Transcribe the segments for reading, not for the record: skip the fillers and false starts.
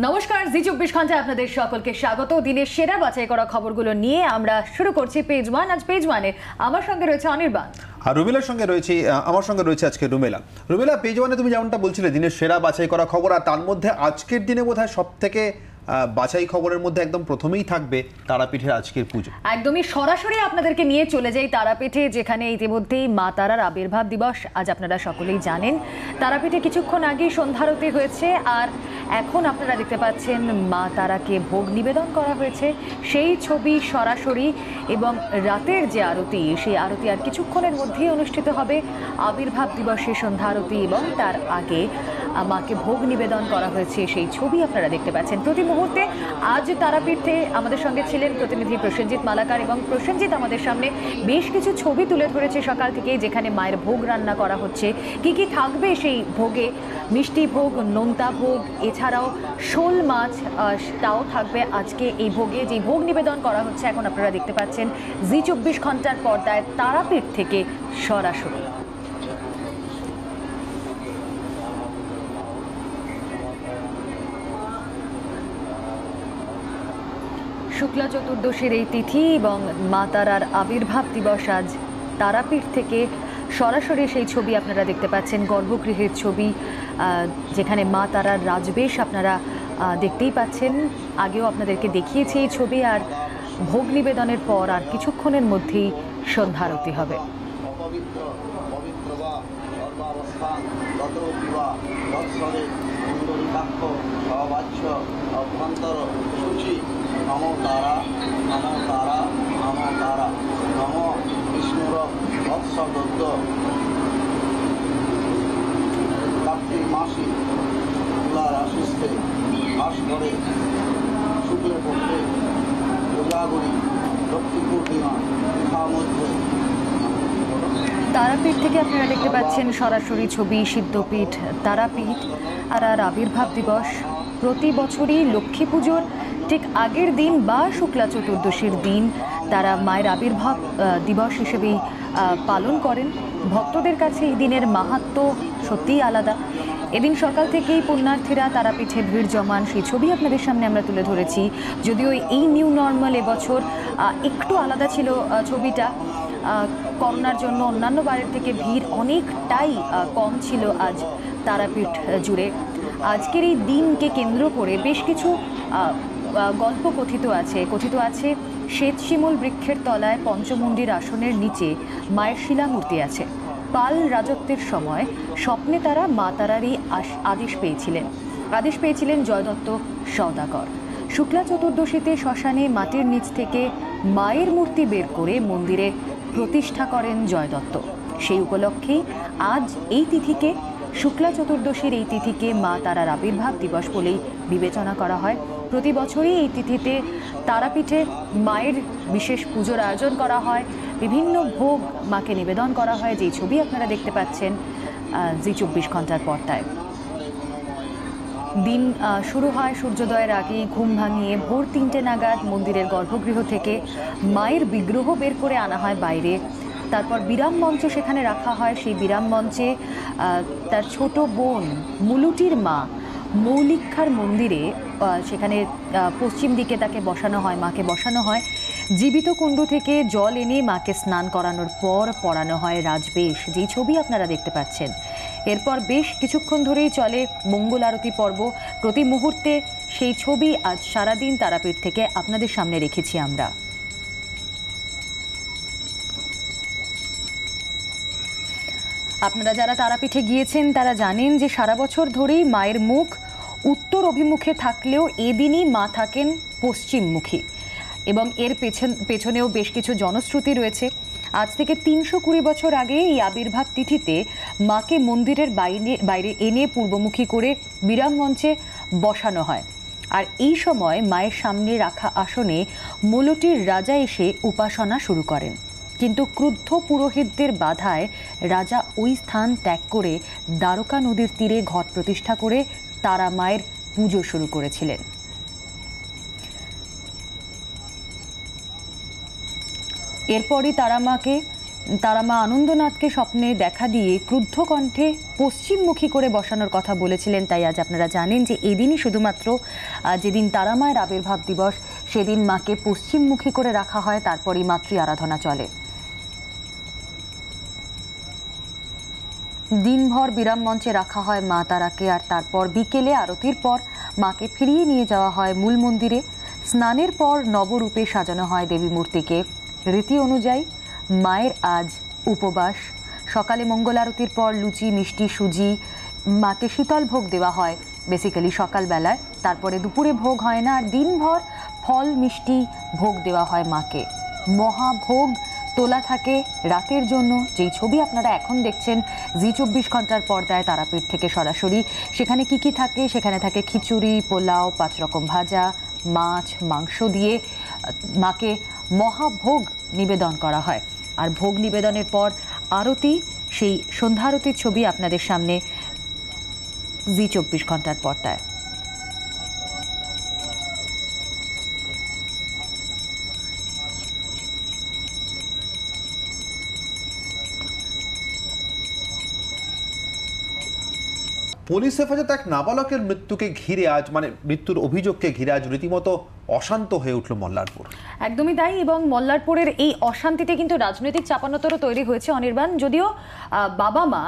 নমস্কার, জি24 ঘন্টায় আপনাদের সকলকে স্বাগত। দিনের সেরা বাছাই করা খবরগুলো নিয়ে আমরা শুরু করছি পেজ ওয়ান। আজ পেজ ওয়ানে আমার সঙ্গে রয়েছে অনির্বাণ আর রুমেলার সঙ্গে রয়েছে আমার সঙ্গে রয়েছে আজকে রুমেলা পেজ ওয়ানে তুমি যেমনটা বলছিলে দিনের সেরা বাছাই করা খবর, আর তার মধ্যে আজকের দিনে বোধহয় সব থেকে বাছাই খবরের মধ্যে একদম প্রথমেই থাকবে তারাপীঠের আজকের পুজো। একদমই সরাসরি আপনাদেরকে নিয়ে চলে যাই তারাপীঠে, যেখানে ইতিমধ্যেই মা তারার আবির্ভাব দিবস আজ আপনারা সকলেই জানেন। তারাপীঠে কিছুক্ষণ আগেই সন্ধ্যারতি হয়েছে, আর এখন আপনারা দেখতে পাচ্ছেন মা তারাকে ভোগ নিবেদন করা হয়েছে। সেই ছবি সরাসরি, এবং রাতের যে আরতি, সেই আরতি আর কিছুক্ষণের মধ্যেই অনুষ্ঠিত হবে। আবির্ভাব দিবসে সন্ধ্যা আরতি এবং তার আগে মাকে ভোগ নিবেদন করা হয়েছে, সেই ছবি আপনারা দেখতে পাচ্ছেন। প্রতি মুহূর্তে আজ তারাপীঠে আমাদের সঙ্গে ছিলেন প্রতিনিধি প্রসেনজিৎ মালাকার, এবং প্রসেনজিৎ আমাদের সামনে বেশ কিছু ছবি তুলে ধরেছে সকাল থেকে, যেখানে মায়ের ভোগ রান্না করা হচ্ছে। কি কি থাকবে সেই ভোগে? মিষ্টি ভোগ, নোনতা ভোগ, এছাড়াও শোল মাছ তাও থাকবে আজকে এই ভোগে। যে ভোগ নিবেদন করা হচ্ছে এখন আপনারা দেখতে পাচ্ছেন জি24 ঘন্টার পর্দায় তারাপীঠ থেকে সরাসরি। শুক্লা চতুর্দশীর এই তিথি এবং মা তারার আবির্ভাব দিবস আজ তারাপীঠ থেকে সরাসরি সেই ছবি আপনারা দেখতে পাচ্ছেন। গর্ভগৃহের ছবি, যেখানে মা তারার রাজবেশ আপনারা দেখতেই পাচ্ছেন। আগেও আপনাদেরকে দেখিয়েছি এই ছবি। আর ভোগ নিবেদনের পর আর কিছুক্ষণের মধ্যেই সন্ধ্যারতি হবে। নমো তারা নমো তারা নমো তারা নমো বিষ্ণুর বৎসদত্ত কার্তিক মাসে তুলা রাশিস্থে বাস করে শুক্লপক্ষে কোজাগরী লক্ষ্মী পূর্ণিমা ইহা মধ্যে। তারাপীঠ থেকে আপনারা দেখতে পাচ্ছেন সরাসরি ছবি সিদ্ধপীঠ তারাপীঠ। আর আবির্ভাব দিবস প্রতি বছরই লক্ষ্মী পুজোর ঠিক আগের দিন বা শুক্লা চতুর্দশীর দিন তারা মায়ের আবির্ভাব দিবস হিসেবেই পালন করেন। ভক্তদের কাছে এই দিনের মাহাত্ম্য সত্যিই আলাদা। এদিন সকাল থেকেই পুণ্যার্থীরা তারাপীঠে ভিড় জমান, সেই ছবি আপনাদের সামনে আমরা তুলে ধরেছি। যদিও এই নিউ নর্মাল এবছর একটু আলাদা ছিল ছবিটা, করোনার জন্য অন্যান্য বারের থেকে ভিড় অনেকটাই কম ছিল আজ তারাপীঠ জুড়ে। আজকের এই দিনকে কেন্দ্র করে বেশ কিছু গল্প কথিত আছে। শ্বেত শিমুল বৃক্ষের তলায় পঞ্চমুণ্ডির আসনের নিচে মায়ের শিলামূর্তি আছে। পাল রাজত্বের সময় স্বপ্নে তারা মা তারারই আদেশ পেয়েছিলেন জয়দত্ত সওদাগর। শুক্লা চতুর্দশীতে শ্মশানে মাটির নিচ থেকে মায়ের মূর্তি বের করে মন্দিরে প্রতিষ্ঠা করেন জয়দত্ত। সেই উপলক্ষেই আজ এই তিথিকে, শুক্লা চতুর্দশীর এই তিথিকে মা তারার আবির্ভাব দিবস বলেই বিবেচনা করা হয়। প্রতি বছরই এই তিথিতে তারাপীঠে মায়ের বিশেষ পুজোর আয়োজন করা হয়, বিভিন্ন ভোগ মাকে নিবেদন করা হয়, যেই ছবি আপনারা দেখতে পাচ্ছেন জি24 ঘন্টার পর্দায়। দিন শুরু হয় সূর্যোদয়ের আগেই। ঘুম ভাঙিয়ে ভোর 3টে নাগাদ মন্দিরের গর্ভগৃহ থেকে মায়ের বিগ্রহ বের করে আনা হয় বাইরে। তারপর বিরাম মঞ্চ সেখানে রাখা হয়। সেই বিরাম মঞ্চে তার ছোট বোন মুলুটির মা মৌলিক্ষার মন্দিরে, সেখানে পশ্চিম দিকে তাকে মাকে বসানো হয়। জীবিত কুণ্ড থেকে জল এনে মাকে স্নান করানোর পর পরানো হয় রাজবেশ, যেই ছবি আপনারা দেখতে পাচ্ছেন। এরপর বেশ কিছুক্ষণ ধরেই চলে মঙ্গল আরতি পর্ব। প্রতি মুহূর্তে সেই ছবি আজ সারাদিন তারাপীঠ থেকে আপনাদের সামনে রেখেছি আমরা। আপনারা যারা তারাপীঠে গিয়েছেন তারা জানেন যে সারা বছর ধরেই মায়ের মুখ উত্তর অভিমুখে থাকলেও এদিনই মা থাকেন পশ্চিমমুখী, এবং এর পেছনেও বেশ কিছু জনশ্রুতি রয়েছে। আজ থেকে 320 বছর আগে এই আবির্ভাব তিথিতে মাকে মন্দিরের বাইরে এনে পূর্বমুখী করে বিরাম মঞ্চে বসানো হয়। আর এই সময় মায়ের সামনে রাখা আসনে মোলটির রাজা এসে উপাসনা শুরু করেন। কিন্তু ক্রুদ্ধ পুরোহিতদের বাধায় রাজা ওই স্থান ত্যাগ করে দ্বারকা নদীর তীরে ঘট প্রতিষ্ঠা করে তারা মায়ের পুজো শুরু করেছিলেন। এরপরই তারা মাকে তারা মা আনন্দনাথকে স্বপ্নে দেখা দিয়ে ক্রুদ্ধ কণ্ঠে পশ্চিমমুখী করে বসানোর কথা বলেছিলেন। তাই আজ আপনারা জানেন যে এদিনই শুধুমাত্র যেদিন তারা মায়ের আবির্ভাব দিবস সেদিন মাকে পশ্চিমমুখী করে রাখা হয়, তারপরই মাতৃ আরাধনা চলে। দিনভর বিরাম মঞ্চে রাখা হয় মা তারাকে, আর তারপর বিকেলে আরতির পর মাকে ফিরিয়ে নিয়ে যাওয়া হয় মূল মন্দিরে। স্নানের পর নবরূপে সাজানো হয় দেবী মূর্তিকে। রীতি অনুযায়ী মায়ের আজ উপবাস। সকালে মঙ্গল আরতির পর লুচি, মিষ্টি, সুজি মাকে শীতল ভোগ দেওয়া হয় বেসিক্যালি সকালবেলায়। তারপরে দুপুরে ভোগ হয় না, আর দিনভর ফল মিষ্টি ভোগ দেওয়া হয় মাকে। মহাভোগ তোলা থাকে রাতের জন্য। যেই ছবি আপনারা এখন দেখছেন জি 24 ঘন্টার পর্দায় তারাপীঠ থেকে সরাসরি, সেখানে কি কি থাকে? সেখানে থাকে খিচুড়ি, পোলাও, 5 রকম ভাজা, মাছ, মাংস দিয়ে মাকে মহাভোগ নিবেদন করা হয়। আর ভোগ নিবেদনের পর আরতি, সেই সন্ধ্যারতির ছবি আপনাদের সামনে জি 24 ঘন্টার পর্দায়। পুলিশ হেফাজত এক নাবালকের মৃত্যুকে ঘিরে আজ, মানে মৃত্যুর অভিযোগকে ঘিরে আজ রীতিমতো অশান্ত হয়ে উঠল মল্লারপুর। একদমই তাই, এবং মল্লারপুরের এই অশান্তিতে কিন্তু রাজনৈতিক চাপানোতরও তৈরি হয়েছে অনির্বাণ। যদিও বাবা মা,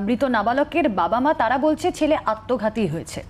মৃত নাবালকের বাবা মা, তারা বলছে ছেলে আত্মঘাতী হয়েছে।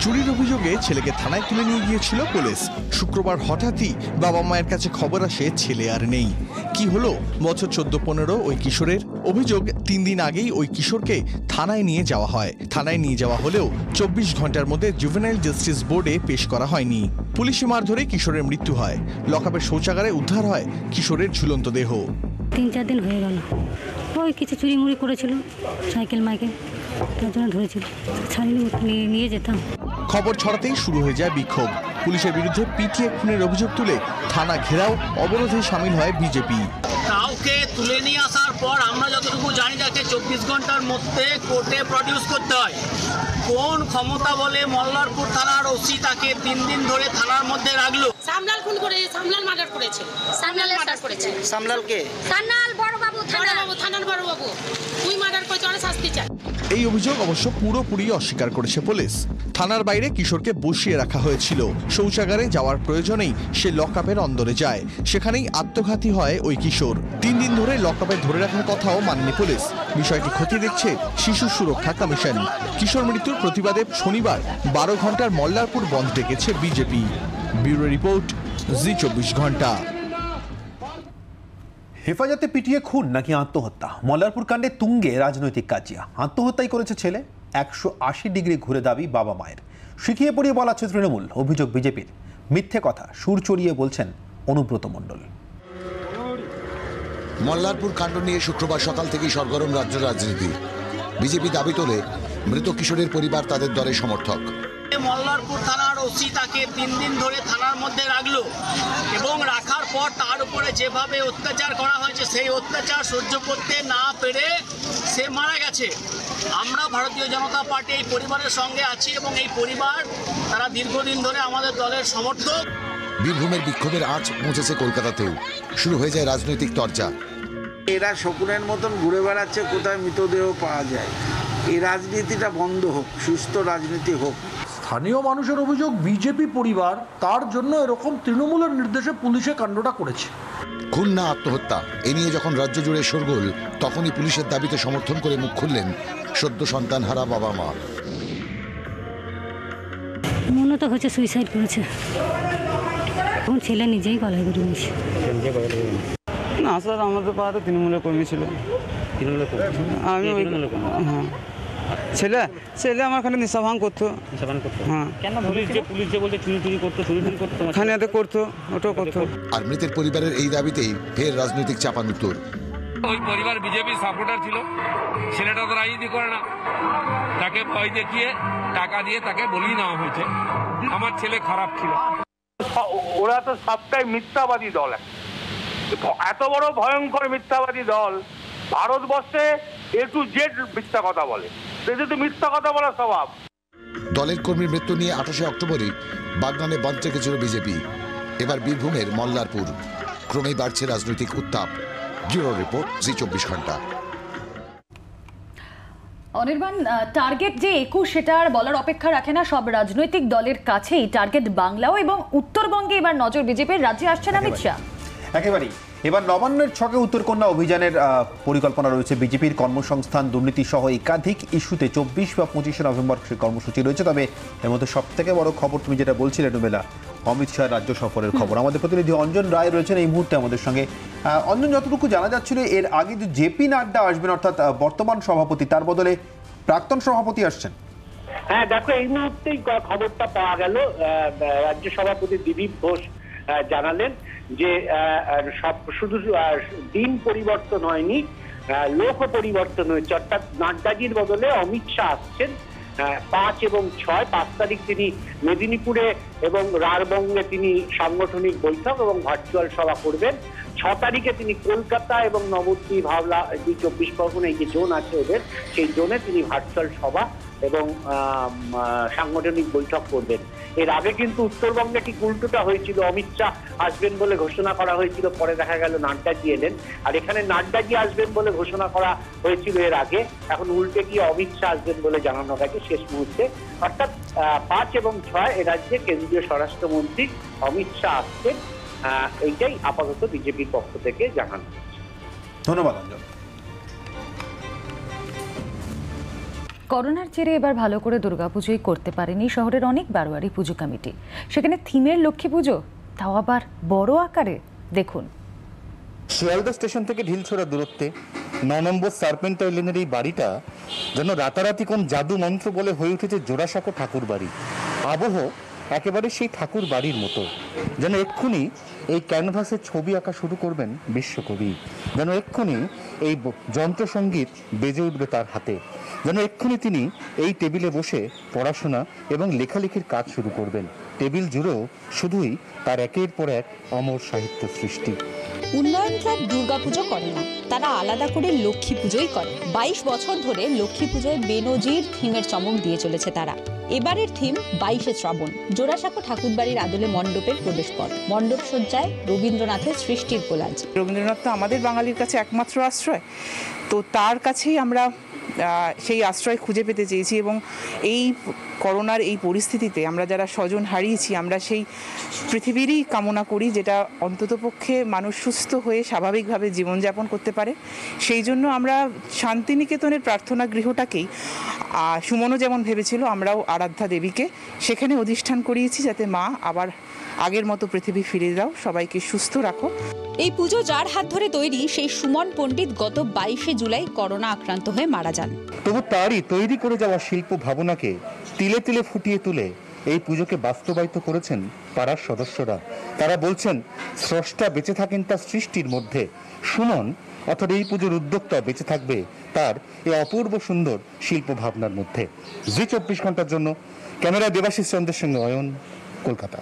চুরির অভিযোগে ছেলেকে থানায় তুলে নিয়ে গিয়েছিল পুলিশ। শুক্রবার হঠাৎই বাবা মায়ের কাছে খবর আসে ছেলে আর নেই। কি হলো বছর 14-15 ওই কিশোরের? অভিযোগ 3 দিন আগেই ওই কিশোরকে থানায় নিয়ে যাওয়া হয়। থানায় নিয়ে যাওয়া হলেও 24 ঘন্টার মধ্যে জুভেনাইল জাস্টিস বোর্ডে পেশ করা হয়নি। পুলিশি মারধরে কিশোরের মৃত্যু হয়। লকআপের শৌচাগারে উদ্ধার হয় কিশোরের ঝুলন্ত দেহ। 3-4 দিন হয়ে গেল। ওই কিছু চুরি মুড়ি করেছিল, সাইকেল মাইকেল, তার জন্য ধরেছিল। ছাড়িয়ে নিয়ে যেতাম। খবর ছড়াতেই শুরু হয়ে যায় বিক্ষোভ। পুলিশের বিরুদ্ধে পিটিয়ে খুনের অভিযোগ তুলে থানা ঘেরাও, অবরোধে সামিল হয় বিজেপি। কাউকে তুলে নিয়ে আসার পর আমরা যতটুকু জানি তাকে 24 ঘন্টার মধ্যে কোর্টে প্রডিউস করতে হয়। কোন ক্ষমতা বলে মল্লারপুর থানার ওসি তাকে 3 দিন ধরে থানার মধ্যে রাখলো? সামলাল খুন করে, সামলাল মার্ডার করেছে। সামলাল মার্ডার করেছে। সামলাল কে? সামলাল বড় বাবু, থানার বড় বাবু। তুই মার্ডার করেছে, ওরা শাস্তি চাই। এই অভিযোগ অবশ্য পুরোপুরি অস্বীকার করেছে পুলিশ। থানার বাইরে কিশোরকে বসিয়ে রাখা হয়েছিল। শৌচাগারে যাওয়ার প্রয়োজনেই সে লকআপের অন্দরে যায়। সেখানেই আত্মঘাতী হয় ওই কিশোর। 3 দিন ধরে লকআপে ধরে রাখার কথাও মানেনি পুলিশ। বিষয়টি খতিয়ে দেখছে শিশু সুরক্ষা কমিশন। কিশোর মৃত্যুর প্রতিবাদে শনিবার 12 ঘন্টার মল্লারপুর বন্ধ ডেকেছে বিজেপি। ব্যুরো রিপোর্ট, জি 24 ঘন্টা। হেফাজতে পিটিয়ে খুন নাকি আত্মহত্যা? মল্লারপুর কাণ্ডে তুঙ্গে রাজনৈতিক কাজিয়া। আত্মহত্যাই করেছে ছেলে, 180 ডিগ্রি ঘুরে দাবি বাবা মায়ের। শিখিয়ে পড়িয়ে বলাচ্ছে তৃণমূল, অভিযোগ বিজেপির। মিথ্যে কথা সুর চড়িয়ে বলছেন অনুব্রত মণ্ডল। মল্লারপুর কাণ্ড নিয়ে শুক্রবার সকাল থেকেই সরগরম রাজ্য রাজনীতি। বিজেপি দাবি তোলে মৃত কিশোরের পরিবার তাদের দলে সমর্থক। মল্লারপুর থানার ওসি তাকে 3 দিন ধরে থানার মধ্যে রাখলো এবং রাখার পর তার উপরে যেভাবে অত্যাচার করা হয়েছে, সেই অত্যাচার সহ্য করতে না পেরে সে মারা গেছে। আমরা ভারতীয় জনতা পার্টি এই পরিবারের সঙ্গে আছি এবং এই পরিবার তারা দীর্ঘদিন ধরে আমাদের দলের সমর্থক। বীরভূমের বিক্ষোভের আঁচ পৌঁছেছে কলকাতাতেও। শুরু হয়ে যায় রাজনৈতিক চর্চা। এরা শকুনের মতন ঘুরে বেড়াচ্ছে কোথায় মৃতদেহ পাওয়া যায়। এই রাজনীতিটা বন্ধ হোক, সুস্থ রাজনীতি হোক। স্থানীয় মানুষের অভিযোগ, বিজেপি পরিবার তার জন্য এরকম তৃণমূলের নির্দেশে পুলিশে কাণ্ডটা করেছে। খুন না আত্মহত্যা, এ নিয়ে যখন রাজ্য জুড়ে শোরগোল, তখনই পুলিশের দাবিতে সমর্থন করে মুখ খুললেন সদ্য সন্তান হারা বাবা মা। মনে তো হচ্ছে সুইসাইড করেছে। এখন ছেলে নিজেই গলায় ধরে নিয়েছে। না স্যার, আমাদের পাড়াতে তৃণমূলের কর্মী ছিল। আমি হ্যাঁ, ছেলে আমার খালি নেশা ভাঙ করতো। হ্যাঁ, খানিয়াতে করতো, ওটাও করতো। আর মৃতের পরিবারের এই দাবিতেই ফের রাজনৈতিক চাপানুত্তর। ওই পরিবার বিজেপি সাপোর্টার ছিল, ছেলেটা তো রাজনীতি করে না, তাকে ভয় দেখিয়ে টাকা দিয়ে তাকে বলিয়ে নেওয়া হয়েছে। আমার ছেলে খারাপ ছিল। ওরা তো সবটাই মিথ্যাবাদী দল। এত বড় ভয়ঙ্কর মিথ্যাবাদী দল ভারতবর্ষে A to Z মিথ্যা কথা বলে, এদের তো মিথ্যা কথা বলার স্বভাব। দলের কর্মীর মৃত্যু নিয়ে 28শে অক্টোবরই বাগনানে বন্ধ রেখেছিল বিজেপি। এবার বীরভূমের মল্লারপুর। ক্রমেই বাড়ছে রাজনৈতিক উত্তাপ। ব্যুরো রিপোর্ট, জি24 ঘন্টা। অনির্বাণ, টার্গেট যে 21 সেটা আর বলার অপেক্ষা রাখে না, সব রাজনৈতিক দলের কাছেই টার্গেট বাংলাও এবং উত্তরবঙ্গে এবার নজর বিজেপির। রাজ্যে আসছেন অমিত শাহ। একেবারেই এবার নবান্নের ছকে উত্তরকন্যা অভিযানের পরিকল্পনা রয়েছে বিজেপির। কর্মসংস্থান, দুর্নীতি সহ একাধিক ইস্যুতে 24 বা 25শে নভেম্বর সেই কর্মসূচি রয়েছে। তবে এর মধ্যে সব থেকে বড় খবর তুমি যেটা বলছিলে রুমেলা, অমিত শাহ রাজ্য সফরের খবর। আমাদের প্রতিনিধি অঞ্জন রায় রয়েছেন এই মুহূর্তে আমাদের সঙ্গে। অঞ্জন, যতটুকু জানা যাচ্ছিল এর আগে যে জেপি নাড্ডা আসবেন, অর্থাৎ বর্তমান সভাপতি, তার বদলে প্রাক্তন সভাপতি আসছেন। হ্যাঁ দেখো, এই মুহূর্তেই খবরটা পাওয়া গেল। রাজ্য সভাপতি দিলীপ ঘোষ জানালেন যে শুধু দিন পরিবর্তন হয়নি, লোক পরিবর্তন হয়েছে। অর্থাৎ নাড্ডাজির বদলে অমিত শাহ আসছেন 5 এবং 6। 5 তারিখ তিনি মেদিনীপুরে এবং রাঢ়বঙ্গে তিনি সাংগঠনিক বৈঠক এবং ভার্চুয়াল সভা করবেন। 6 তারিখে তিনি কলকাতা এবং নবদ্বীপ, হাওড়া, 24 পরগনা এই যে জোন আছে ওদের, সেই জোনে তিনি ভার্চুয়াল সভা এবং সাংগঠনিক বৈঠক করবেন। এর আগে কিন্তু উত্তরবঙ্গে ঠিক উল্টোটা হয়েছিল, অমিত শাহ আসবেন বলে ঘোষণা করা হয়েছিল, পরে দেখা গেল নাড্ডাজি এলেন। আর এখানে নাড্ডাজি আসবেন বলে ঘোষণা করা হয়েছিল এর আগে, এখন উল্টে গিয়ে অমিত শাহ আসবেন বলে জানানো গেছে শেষ মুহূর্তে। অর্থাৎ 5 এবং 6 এ রাজ্যে কেন্দ্রীয় স্বরাষ্ট্রমন্ত্রী অমিত শাহ আসছেন। এইটাই আপাতত বিজেপির পক্ষ থেকে জানানো হয়েছে। ধন্যবাদ অঞ্জন। করোনার জেরে এবার ভালো করে দুর্গাপুজোই করতে পারেনি শহরের অনেক বারোয়ারি পুজো কমিটি। সেখানে থিমের লক্ষ্মী পুজো, তাও আবার বড় আকারে। দেখুন, শিয়ালদা স্টেশন থেকে ঢিলছোড়া দূরত্বে 9 নম্বর সার্পেন্টাইল লেনের এই বাড়িটা যেন রাতারাতি কোন জাদু মন্ত্র বলে হয়ে উঠেছে জোড়াসাঁকো ঠাকুর বাড়ি। আবহ একেবারে সেই ঠাকুর বাড়ির মতো, যেন এক্ষুনি এই ক্যানভাসে ছবি আঁকা শুরু করবেন বিশ্বকবি, যেন এক্ষুনি এই যন্ত্রসঙ্গীত বেজে উঠবে তার হাতে, যেন এক্ষুনি তিনি এই টেবিলে বসে পড়াশোনা এবং লেখালেখির কাজ শুরু করবেন। টেবিল জুড়েও শুধুই তার একের পর এক অমর সাহিত্য সৃষ্টি। উন্নয়ন ক্লাব দুর্গাপুজো করে না, তারা আলাদা করে লক্ষ্মী পুজোই করে। 22 বছর ধরে লক্ষ্মী পুজোয় বেনজির থিমের চমক দিয়ে চলেছে তারা। এবারের থিম 22শে শ্রাবণ। জোড়াসাঁকো ঠাকুরবাড়ির আদলে মণ্ডপের প্রবেশপথ, মণ্ডপ সজ্জায় রবীন্দ্রনাথের সৃষ্টির কোলাজ। রবীন্দ্রনাথ তো আমাদের বাঙালির কাছে একমাত্র আশ্রয়, তো তার কাছেই আমরা সেই আশ্রয় খুঁজে পেতে চেয়েছি। এবং এই করোনার এই পরিস্থিতিতে আমরা যারা স্বজন হারিয়েছি, আমরা সেই পৃথিবীরই কামনা করি যেটা অন্ততপক্ষে মানুষ সুস্থ হয়ে স্বাভাবিকভাবে জীবনযাপন করতে পারে। সেই জন্য আমরা শান্তিনিকেতনের প্রার্থনা গৃহটাকেই, সুমনও যেমন ভেবেছিল, আমরাও আরাধ্যা দেবীকে সেখানে অধিষ্ঠান করিয়েছি, যাতে মা আবার আগের মতো পৃথিবী ফিরে দাও, সবাইকে সুস্থ রাখো। এই পুজো যার হাত ধরে তৈরি, সেই সুমন পণ্ডিত গত 22শে জুলাই করোনা আক্রান্ত হয়ে মারা যান। তবু তারই তৈরি করে যাওয়া শিল্প ভাবনাকে তিলে তিলে ফুটিয়ে তুলে এই পুজোকে বাস্তবায়িত করেছেন পাড়ার সদস্যরা। তারা বলছেন স্রষ্টা বেঁচে থাকেন তার সৃষ্টির মধ্যে। সুমন অর্থাৎ এই পুজোর উদ্যোক্তা বেঁচে থাকবে তার এই অপূর্ব সুন্দর শিল্প ভাবনার মধ্যে। জি24 ঘন্টার জন্য ক্যামেরা দেবাশিস চন্দ্রের সঙ্গে অয়ন, কলকাতা।